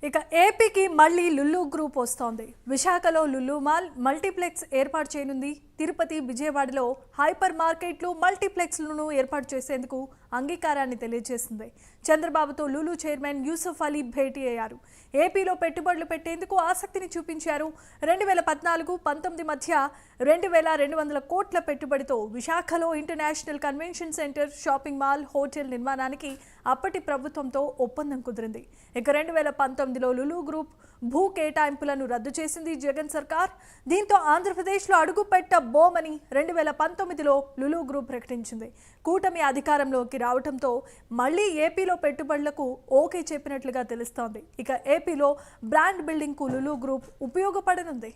ఇక ఏపీకి మళ్ళీ లుల్లు గ్రూప్ వస్తోంది. విశాఖలో లుల్లు మాల్ మల్టీప్లెక్స్ ఏర్పాటు చేయనుంది. తిరుపతి, విజయవాడలో హైపర్ మార్కెట్లు, మల్టీప్లెక్స్లను ఏర్పాటు చేసేందుకు అంగీకారాన్ని తెలియజేసింది. చంద్రబాబుతో లులు చైర్మన్ యూసుఫ్ అలీ భేటీ అయ్యారు. ఏపీలో పెట్టుబడులు పెట్టేందుకు ఆసక్తిని చూపించారు. 2014-19 మధ్య 2200 కోట్ల పెట్టుబడితో విశాఖలో international convention centre, shopping mall, hotel నిర్మాణానికి అప్పటి ప్రభుత్వంతో ఒప్పందం కుదిరింది. ఇక 2019లో లులు గ్రూప్ భూ కేటాయింపులను రద్దు చేసింది జగన్ సర్కార్. దీంతో ఆంధ్రప్రదేశ్లో అడుగుపెట్టబోమని 2019లో లులు గ్రూప్ ప్రకటించింది. కూటమి అధికారంలోకి రావడంతో మళ్లీ ఏపీలో పెట్టుబడులకు ఓకే చెప్పినట్లుగా తెలుస్తోంది. ఇక ఏపీలో బ్రాండ్ బిల్డింగ్కు లులు గ్రూప్ ఉపయోగపడనుంది.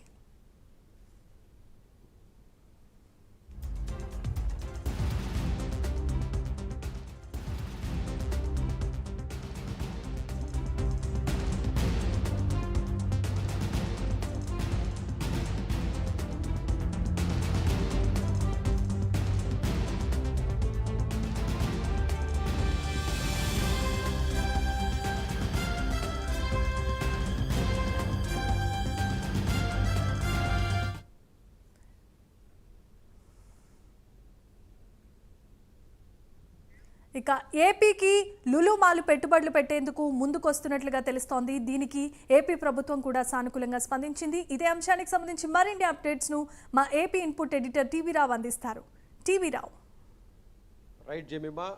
ఇక ఏపీకి లులు మాల్ పెట్టుబడులు పెట్టేందుకు ముందుకొస్తున్నట్లుగా తెలుస్తోంది. దీనికి ఏపీ ప్రభుత్వం కూడా సానుకూలంగా స్పందించింది. ఇదే అంశానికి సంబంధించి మరిన్ని అప్డేట్స్ను మా ఏపీ ఇన్పుట్ ఎడిటర్ టీవీ రావు అందిస్తారు. టీవీ రావు. రైట్ జమీమా,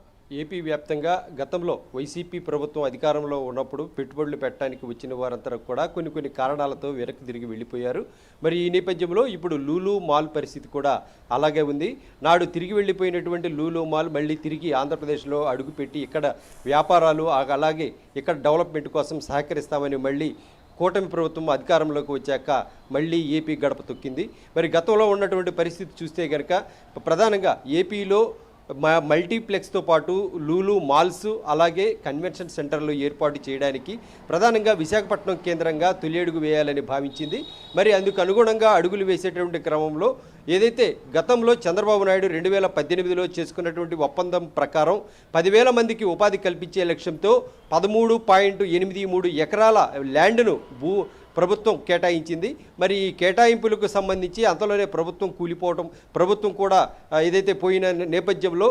ఏపీ వ్యాప్తంగా గతంలో వైసీపీ ప్రభుత్వం అధికారంలో ఉన్నప్పుడు పెట్టుబడులు పెట్టడానికి వచ్చిన వారంతా కూడా కొన్ని కారణాలతో వెనక్కి తిరిగి వెళ్ళిపోయారు. మరి ఈ నేపథ్యంలో ఇప్పుడు లూలు మాల్ పరిస్థితి కూడా అలాగే ఉంది. నాడు తిరిగి వెళ్ళిపోయినటువంటి లూలు మాల్ మళ్ళీ తిరిగి ఆంధ్రప్రదేశ్లో అడుగుపెట్టి ఇక్కడ వ్యాపారాలు అలాగే ఇక్కడ డెవలప్మెంట్ కోసం సహకరిస్తామని మళ్ళీ కూటమి ప్రభుత్వం అధికారంలోకి వచ్చాక మళ్ళీ ఏపీ గడప తొక్కింది. మరి గతంలో ఉన్నటువంటి పరిస్థితి చూస్తే కనుక ప్రధానంగా ఏపీలో మల్టీప్లెక్స్తో పాటు లూలు మాల్స్ అలాగే కన్వెన్షన్ సెంటర్లు ఏర్పాటు చేయడానికి ప్రధానంగా విశాఖపట్నం కేంద్రంగా తొలి అడుగు వేయాలని భావించింది. మరి అందుకు అనుగుణంగా అడుగులు వేసేటువంటి క్రమంలో ఏదైతే గతంలో చంద్రబాబు నాయుడు 2018లో చేసుకున్నటువంటి ఒప్పందం ప్రకారం 10,000 మందికి ఉపాధి కల్పించే లక్ష్యంతో 13.83 ఎకరాల ల్యాండ్ను ప్రభుత్వం కేటాయించింది. మరి ఈ కేటాయింపులకు సంబంధించి అంతలోనే ప్రభుత్వం కూలిపోవటం, ప్రభుత్వం కూడా ఏదైతే పోయిన నేపథ్యంలో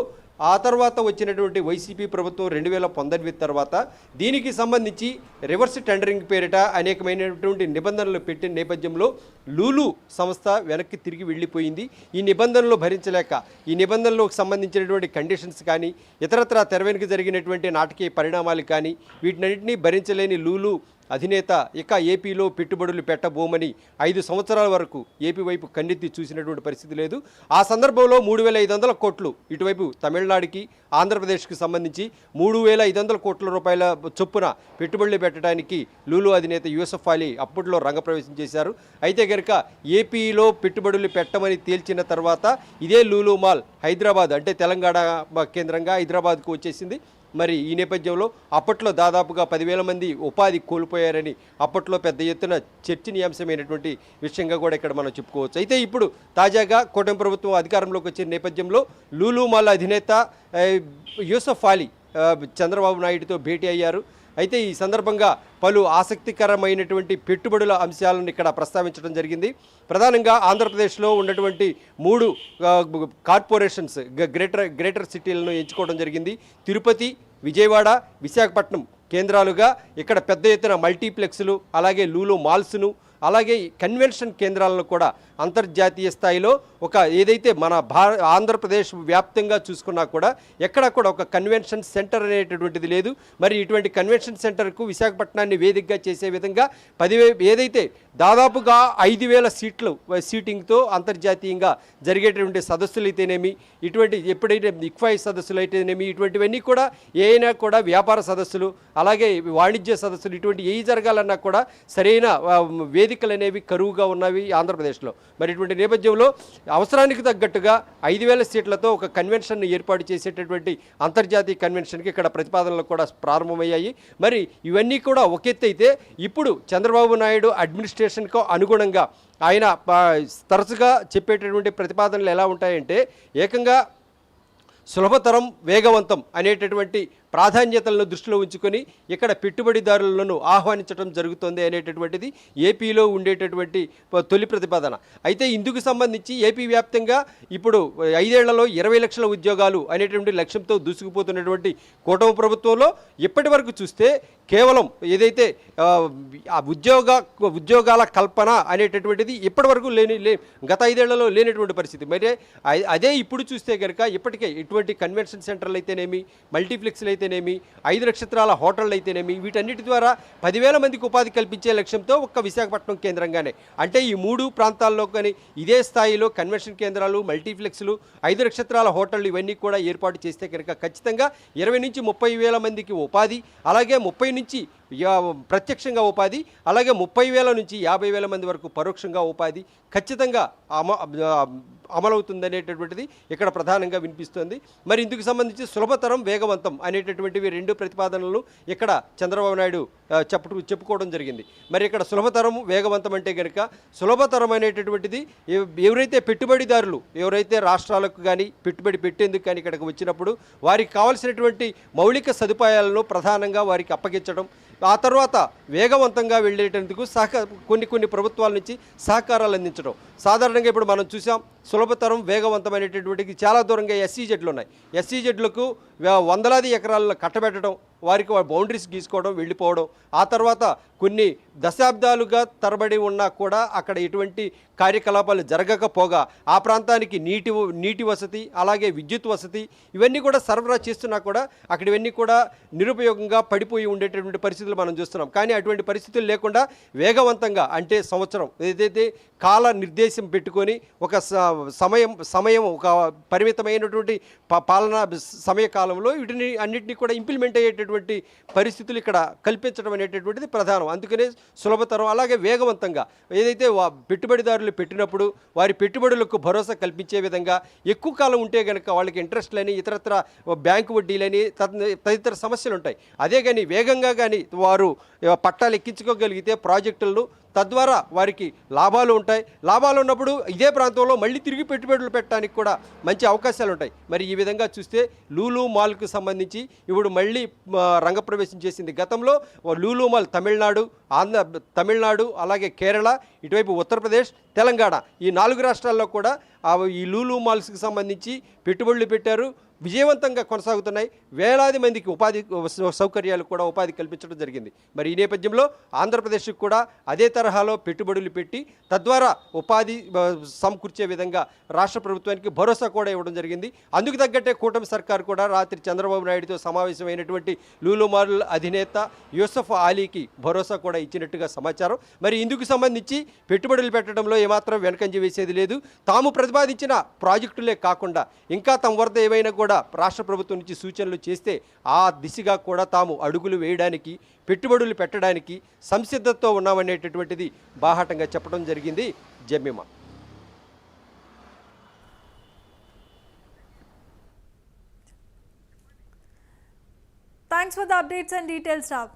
ఆ తర్వాత వచ్చినటువంటి వైసీపీ ప్రభుత్వం 2019 తర్వాత దీనికి సంబంధించి రివర్స్ టెండరింగ్ పేరిట అనేకమైనటువంటి నిబంధనలు పెట్టిన నేపథ్యంలో లూలు సంస్థ వెనక్కి తిరిగి వెళ్ళిపోయింది. ఈ నిబంధనలు భరించలేక ఈ నిబంధనలకు సంబంధించినటువంటి కండిషన్స్ కానీ ఇతరత్రా తెర వెనుక జరిగినటువంటి నాటకీయ పరిణామాలు కానీ వీటినన్నింటినీ భరించలేని లూలు అధినేత ఇక ఏపీలో పెట్టుబడులు పెట్టబోమని 5 సంవత్సరాల వరకు ఏపీ వైపు కన్నెత్తి చూసినటువంటి పరిస్థితి లేదు. ఆ సందర్భంలో 3,500 కోట్లు ఇటువైపు తమిళనాడుకి, ఆంధ్రప్రదేశ్కి సంబంధించి 3,500 కోట్ల రూపాయల చొప్పున పెట్టుబడులు పెట్టడానికి లూలు అధినేత యూసుఫ్ అలీ అప్పట్లో రంగప్రవేశం చేశారు. అయితే కనుక ఏపీలో పెట్టుబడులు పెట్టమని తేల్చిన తర్వాత ఇదే లూలు మాల్ హైదరాబాద్ అంటే తెలంగాణ కేంద్రంగా హైదరాబాద్కు వచ్చేసింది. మరి ఈ నేపథ్యంలో అప్పట్లో దాదాపుగా 10,000 మంది ఉపాధి కోల్పోయారని అప్పట్లో పెద్ద ఎత్తున చర్చనీయాంశమైనటువంటి విషయంగా కూడా ఇక్కడ మనం చెప్పుకోవచ్చు. అయితే ఇప్పుడు తాజాగా కూటమి ప్రభుత్వం అధికారంలోకి వచ్చిన నేపథ్యంలో లూలు మాల్ అధినేత యూసుఫ్ అలీ చంద్రబాబు నాయుడుతో భేటీ అయ్యారు. అయితే ఈ సందర్భంగా పలు ఆసక్తికరమైనటువంటి పెట్టుబడుల అంశాలను ఇక్కడ ప్రస్తావించడం జరిగింది. ప్రధానంగా ఆంధ్రప్రదేశ్లో ఉన్నటువంటి 3 కార్పొరేషన్స్ గ్రేటర్ సిటీలను ఎంచుకోవడం జరిగింది. తిరుపతి, విజయవాడ, విశాఖపట్నం కేంద్రాలుగా ఇక్కడ పెద్ద ఎత్తున మల్టీప్లెక్స్లు అలాగే లూలు మాల్స్ను అలాగే కన్వెన్షన్ కేంద్రాలను కూడా అంతర్జాతీయ స్థాయిలో ఒక ఏదైతే మన ఆంధ్రప్రదేశ్ వ్యాప్తంగా చూసుకున్నా కూడా ఎక్కడా కూడా ఒక కన్వెన్షన్ సెంటర్ అనేటటువంటిది లేదు. మరి ఇటువంటి కన్వెన్షన్ సెంటర్కు విశాఖపట్నాన్ని వేదికగా చేసే విధంగా ఏదైతే దాదాపుగా 5,000 సీట్లు సీటింగ్తో అంతర్జాతీయంగా జరిగేటువంటి సదస్సులు అయితేనేమి, ఇటువంటి ఎప్పుడైతే ఇక్ఫై సదస్సులు అయితేనేమి, ఇటువంటివన్నీ కూడా ఏమైనా కూడా వ్యాపార సదస్సులు అలాగే వాణిజ్య సదస్సులు ఇటువంటి ఏ జరగాలన్నా కూడా సరైన వేదికలు అనేవి కరువుగా ఉన్నవి ఆంధ్రప్రదేశ్లో. మరి ఇటువంటి నేపథ్యంలో అవసరానికి తగ్గట్టుగా 5,000 సీట్లతో ఒక కన్వెన్షన్ ఏర్పాటు చేసేటటువంటి అంతర్జాతీయ కన్వెన్షన్కి ఇక్కడ ప్రతిపాదనలు కూడా ప్రారంభమయ్యాయి. మరి ఇవన్నీ కూడా ఒక ఎత్తు అయితే ఇప్పుడు చంద్రబాబు నాయుడు అడ్మినిస్ట్రేషన్కు అనుగుణంగా ఆయన తరచుగా చెప్పేటటువంటి ప్రతిపాదనలు ఎలా ఉంటాయంటే ఏకంగా సులభతరం వేగవంతం అనేటటువంటి ప్రాధాన్యతలను దృష్టిలో ఉంచుకొని ఇక్కడ పెట్టుబడిదారులను ఆహ్వానించడం జరుగుతుంది అనేటటువంటిది ఏపీలో ఉండేటటువంటి తొలి ప్రతిపాదన. అయితే ఇందుకు సంబంధించి ఏపీ వ్యాప్తంగా ఇప్పుడు 5 ఏళ్లలో 20 లక్షల ఉద్యోగాలు అనేటువంటి లక్ష్యంతో దూసుకుపోతున్నటువంటి కూటమి ప్రభుత్వంలో ఇప్పటి వరకు చూస్తే కేవలం ఏదైతే ఆ ఉద్యోగాల కల్పన అనేటటువంటిది ఇప్పటి వరకు గత 5 ఏళ్లలో లేనటువంటి పరిస్థితి. మరి అదే ఇప్పుడు చూస్తే కనుక ఇప్పటికే ఇటువంటి కన్వెన్షన్ సెంటర్లు అయితేనేమి, మల్టీప్లెక్స్లు అయితేనేమి, 5 నక్షత్రాల హోటళ్ళు అయితేనేమి, వీటన్నిటి ద్వారా 10,000 మందికి ఉపాధి కల్పించే లక్ష్యంతో ఒక్క విశాఖపట్నం కేంద్రంగానే, అంటే ఈ 3 ప్రాంతాల్లో కానీ ఇదే స్థాయిలో కన్వెన్షన్ కేంద్రాలు, మల్టీప్లెక్స్లు, 5 నక్షత్రాల హోటళ్ళు ఇవన్నీ కూడా ఏర్పాటు చేస్తే కనుక ఖచ్చితంగా 20 నుంచి 30,000 మందికి ఉపాధి, అలాగే 30 నుంచి ప్రత్యక్షంగా ఉపాధి, అలాగే 30,000 నుంచి 50,000 మంది వరకు పరోక్షంగా ఉపాధి ఖచ్చితంగా అమలవుతుందనేటటువంటిది ఇక్కడ ప్రధానంగా వినిపిస్తోంది. మరి ఇందుకు సంబంధించి సులభతరం, వేగవంతం అనేటటువంటివి 2 ప్రతిపాదనలు ఇక్కడ చంద్రబాబు నాయుడు చెప్పుకోవడం జరిగింది. మరి ఇక్కడ సులభతరం, వేగవంతం అంటే కనుక సులభతరం అనేటటువంటిది ఎవరైతే పెట్టుబడిదారులు ఎవరైతే రాష్ట్రాలకు కానీ పెట్టుబడి పెట్టేందుకు కానీ ఇక్కడికి వచ్చినప్పుడు వారికి కావాల్సినటువంటి మౌలిక సదుపాయాలను ప్రధానంగా వారికి అప్పగించడం, ఆ తర్వాత వేగవంతంగా వెళ్ళేటందుకు కొన్ని ప్రభుత్వాల నుంచి సహకారాలు అందించడం. సాధారణంగా ఇప్పుడు మనం చూసాం సులభతరం, వేగవంతమైనటువంటిది చాలా దూరంగా ఎస్సీజెడ్లు ఉన్నాయి. ఎస్సీజెడ్లకు వందలాది ఎకరాలను కట్టబెట్టడం, వారికి బౌండరీస్ గీసుకోవడం, వెళ్ళిపోవడం, ఆ తర్వాత కొన్ని దశాబ్దాలుగా తరబడి ఉన్నా కూడా అక్కడ ఎటువంటి కార్యకలాపాలు జరగకపోగా ఆ ప్రాంతానికి నీటి వసతి, అలాగే విద్యుత్ వసతి ఇవన్నీ కూడా సరఫరా చేస్తున్నా కూడా అక్కడ ఇవన్నీ కూడా నిరుపయోగంగా పడిపోయి ఉండేటటువంటి పరిస్థితులు మనం చూస్తున్నాం. కానీ అటువంటి పరిస్థితులు లేకుండా వేగవంతంగా, అంటే సంవత్సరం ఏదైతే కాల నిర్దేశం పెట్టుకొని ఒక సమయం ఒక పరిమితమైనటువంటి పాలనా సమయకాలంలో వీటిని అన్నింటినీ కూడా ఇంప్లిమెంట్ అయ్యేటటువంటి పరిస్థితులు ఇక్కడ కల్పించడం అనేటటువంటిది ప్రధానం. అందుకనే సులభతరం, అలాగే వేగవంతంగా ఏదైతే పెట్టుబడిదారులు పెట్టినప్పుడు వారి పెట్టుబడులకు భరోసా కల్పించే విధంగా ఎక్కువ కాలం ఉంటే కనుక వాళ్ళకి ఇంట్రెస్ట్లని, ఇతరత్ర బ్యాంకు వడ్డీలని, తదితర సమస్యలు ఉంటాయి. అదే కానీ వేగంగా కానీ వారు పట్టాలు ఎక్కించుకోగలిగితే ప్రాజెక్టులను, తద్వారా వారికి లాభాలు ఉంటాయి. లాభాలు ఉన్నప్పుడు ఇదే ప్రాంతంలో మళ్ళీ తిరిగి పెట్టుబడులు పెట్టడానికి కూడా మంచి అవకాశాలు ఉంటాయి. మరి ఈ విధంగా చూస్తే లూలు మాల్కు సంబంధించి ఇప్పుడు మళ్ళీ రంగప్రవేశం చేసింది. గతంలో లూలు మాల్ తమిళనాడు, అలాగే కేరళ, ఇటువైపు ఉత్తరప్రదేశ్, తెలంగాణ ఈ 4 రాష్ట్రాల్లో కూడా ఈ లూలు మాల్స్కి సంబంధించి పెట్టుబడులు పెట్టారు. విజయవంతంగా కొనసాగుతున్నాయి. వేలాది మందికి ఉపాధి సౌకర్యాలు కూడా ఉపాధి కల్పించడం జరిగింది. మరి ఈ నేపథ్యంలో ఆంధ్రప్రదేశ్కి కూడా అదే తరహాలో పెట్టుబడులు పెట్టి తద్వారా ఉపాధి సమకూర్చే విధంగా రాష్ట్ర ప్రభుత్వానికి భరోసా కూడా ఇవ్వడం జరిగింది. అందుకు తగ్గట్టే కూటమి సర్కారు కూడా రాత్రి చంద్రబాబు నాయుడుతో సమావేశమైనటువంటి లూలు మాల్ అధినేత యూసఫ్ ఆలీకి భరోసా కూడా ఇచ్చినట్టుగా సమాచారం. మరి ఇందుకు సంబంధించి పెట్టుబడులు పెట్టడంలో ఏమాత్రం వెనకంజ వేసేది లేదు. తాము ప్రతిపాదించిన ప్రాజెక్టులే కాకుండా ఇంకా తమ వద్ద ఏవైనా కూడా రాష్ట్ర ప్రభుత్వం నుంచి సూచనలు చేస్తే ఆ దిశగా కూడా తాము అడుగులు వేయడానికి, పెట్టుబడులు పెట్టడానికి సంసిద్ధతతో ఉన్నామనేటటువంటిది బాహాటంగా చెప్పడం జరిగింది Jemimah. Thanks for the updates and details, Rav.